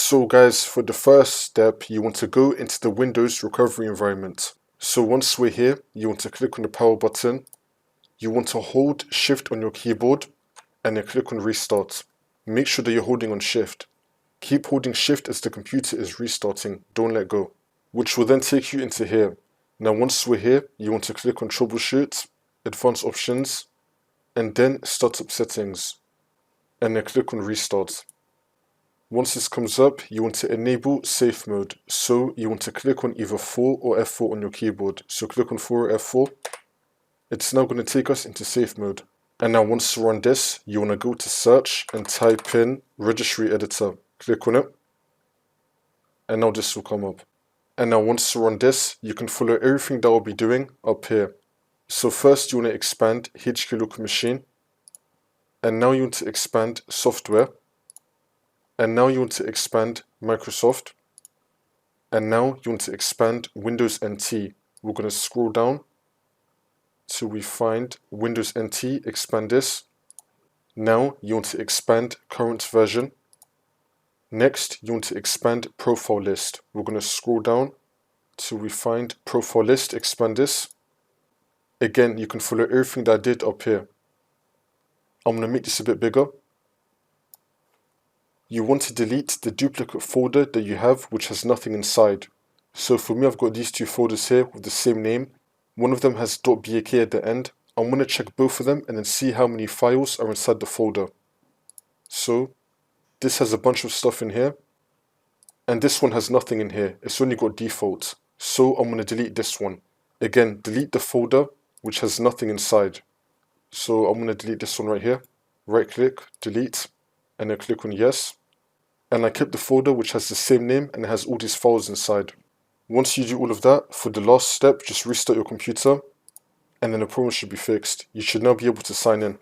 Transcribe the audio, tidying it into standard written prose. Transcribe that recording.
So guys, for the first step, you want to go into the Windows recovery environment. So once we're here, you want to click on the power button. You want to hold Shift on your keyboard and then click on restart. Make sure that you're holding on Shift. Keep holding Shift as the computer is restarting, don't let go. Which will then take you into here. Now once we're here, you want to click on troubleshoot, advanced options, and then startup settings, and then click on restart. Once this comes up, you want to enable safe mode. So you want to click on either 4 or F4 on your keyboard. So click on 4 or F4. It's now going to take us into safe mode. And now once we're on this, you want to go to search and type in registry editor. Click on it. And now this will come up. And now once we're on this, you can follow everything that we'll be doing up here. So first you want to expand HK local machine. And now you want to expand software. And now you want to expand Microsoft. And now you want to expand Windows NT. We're going to scroll down till we find Windows NT, expand this. Now you want to expand current version. Next, you want to expand profile list. We're going to scroll down till we find profile list, expand this. Again, you can follow everything that I did up here. I'm going to make this a bit bigger. You want to delete the duplicate folder that you have which has nothing inside. So for me, I've got these two folders here with the same name. One of them has .bak at the end. I'm going to check both of them and then see how many files are inside the folder. So this has a bunch of stuff in here. And this one has nothing in here. It's only got default. So I'm going to delete this one. Again, delete the folder which has nothing inside. So I'm going to delete this one right here. Right click, delete, and then click on yes. And I kept the folder which has the same name and it has all these files inside. Once you do all of that, for the last step, just restart your computer and then the problem should be fixed. You should now be able to sign in.